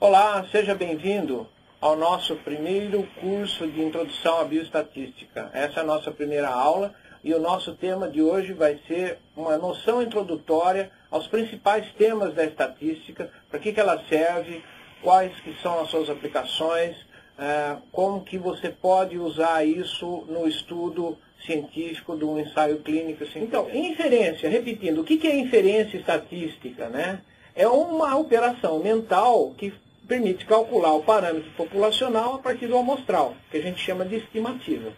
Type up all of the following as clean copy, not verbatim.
Olá, seja bem-vindo ao nosso primeiro curso de Introdução à Bioestatística. Essa é a nossa primeira aula e o nosso tema de hoje vai ser uma noção introdutória aos principais temas da estatística, para que ela serve, quais que são as suas aplicações, como que você pode usar isso no estudo científico de um ensaio clínico. Então, inferência, repetindo, o que é inferência estatística, né? É uma operação mental que permite calcular o parâmetro populacional a partir do amostral, que a gente chama de estimativa.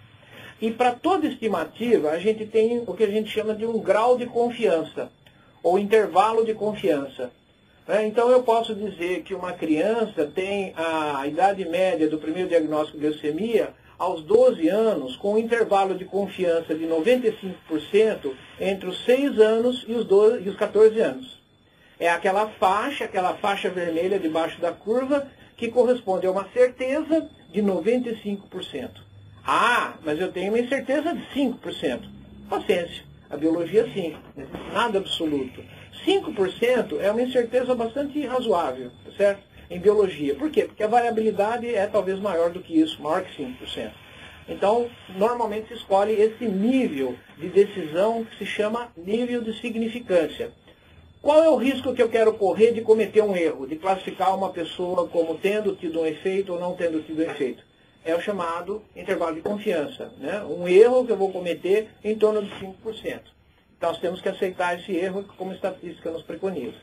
E para toda estimativa, a gente tem o que a gente chama de um grau de confiança, ou intervalo de confiança. Então, eu posso dizer que uma criança tem a idade média do primeiro diagnóstico de leucemia aos 12 anos, com um intervalo de confiança de 95% entre os 6 anos e os 14 anos. É aquela faixa vermelha debaixo da curva, que corresponde a uma certeza de 95%. Ah, mas eu tenho uma incerteza de 5%. Paciência, a biologia é assim, nada absoluto. 5% é uma incerteza bastante razoável, certo? Em biologia. Por quê? Porque a variabilidade é talvez maior do que isso, maior que 5%. Então, normalmente se escolhe esse nível de decisão que se chama nível de significância. Qual é o risco que eu quero correr de cometer um erro, de classificar uma pessoa como tendo tido um efeito ou não tendo tido um efeito? É o chamado intervalo de confiança, né? Um erro que eu vou cometer em torno de 5%. Então, nós temos que aceitar esse erro como a estatística nos preconiza.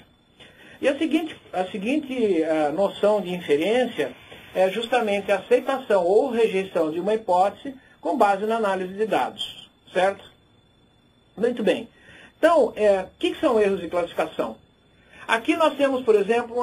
E a seguinte noção de inferência é justamente a aceitação ou rejeição de uma hipótese com base na análise de dados, certo? Muito bem. Então, o que são erros de classificação? Aqui nós temos, por exemplo,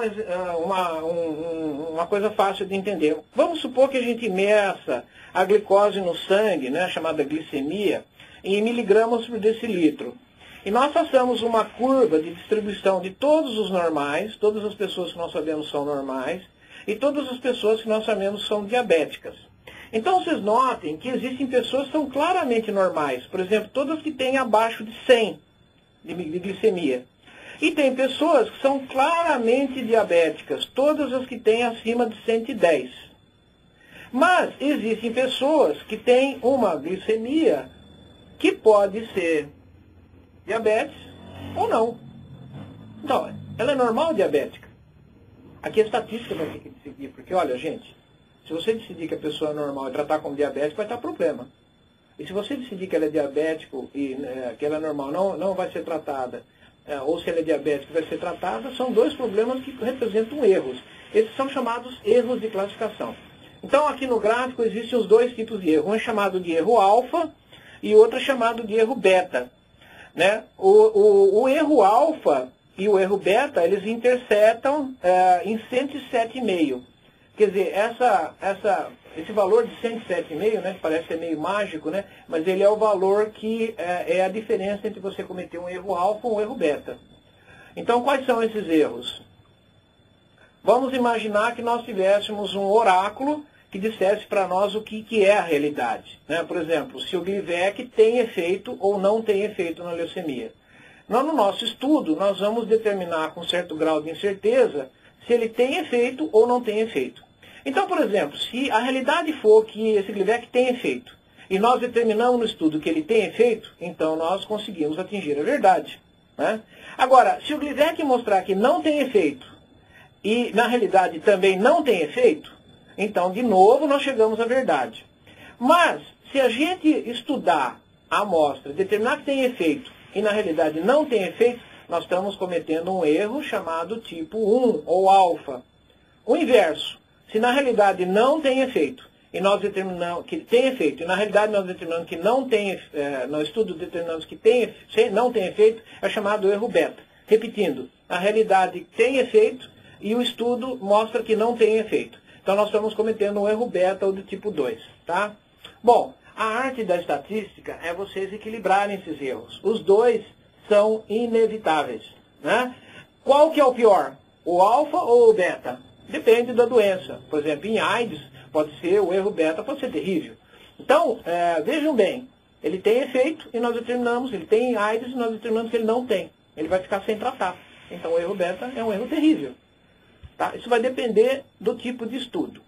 uma coisa fácil de entender. Vamos supor que a gente meça a glicose no sangue, né, chamada glicemia, em miligramas por decilitro. E nós façamos uma curva de distribuição de todos os normais, todas as pessoas que nós sabemos são normais, e todas as pessoas que nós sabemos são diabéticas. Então, vocês notem que existem pessoas que são claramente normais. Por exemplo, todas que têm abaixo de 100 de glicemia. E tem pessoas que são claramente diabéticas, todas as que têm acima de 110. Mas existem pessoas que têm uma glicemia que pode ser diabetes ou não. Então, ela é normal ou diabética? Aqui a estatística vai ter que decidir, porque olha, gente, se você decidir que a pessoa é normal e tratar como diabética, vai estar problema. E se você decidir que ela é diabético e que ela é normal, não vai ser tratada, ou se ela é diabética vai ser tratada, são dois problemas que representam erros. Esses são chamados erros de classificação. Então, aqui no gráfico existem os dois tipos de erro. Um é chamado de erro alfa e outro é chamado de erro beta. Né? O erro alfa e o erro beta, eles interceptam em 107,5. Quer dizer, esse valor de 107,5, né, que parece ser meio mágico, né, mas ele é o valor que é a diferença entre você cometer um erro alfa ou um erro beta. Então, quais são esses erros? Vamos imaginar que nós tivéssemos um oráculo que dissesse para nós o que é a realidade. Né? Por exemplo, se o Glivec tem efeito ou não tem efeito na leucemia. No nosso estudo, nós vamos determinar com certo grau de incerteza se ele tem efeito ou não tem efeito. Então, por exemplo, se a realidade for que esse Glivec tem efeito, e nós determinamos no estudo que ele tem efeito, então nós conseguimos atingir a verdade. Né? Agora, se o Glivec mostrar que não tem efeito, e na realidade também não tem efeito, então, de novo, nós chegamos à verdade. Mas, se a gente estudar a amostra, determinar que tem efeito, e na realidade não tem efeito, nós estamos cometendo um erro chamado tipo 1, ou alfa. O inverso. Se na realidade não tem efeito, e nós determinamos que tem efeito, e na realidade nós determinamos que não tem, no estudo determinamos que não tem efeito, é chamado erro beta. Repetindo, a realidade tem efeito, e o estudo mostra que não tem efeito. Então nós estamos cometendo um erro beta ou do tipo 2. Tá? Bom, a arte da estatística é vocês equilibrarem esses erros. Os dois são inevitáveis. Né? Qual que é o pior? O alfa ou o beta? Depende da doença. Por exemplo, em AIDS, pode ser, o erro beta pode ser terrível. Então, vejam bem, ele tem efeito e nós determinamos, ele tem AIDS e nós determinamos que ele não tem. Ele vai ficar sem tratar. Então, o erro beta é um erro terrível. Tá? Isso vai depender do tipo de estudo.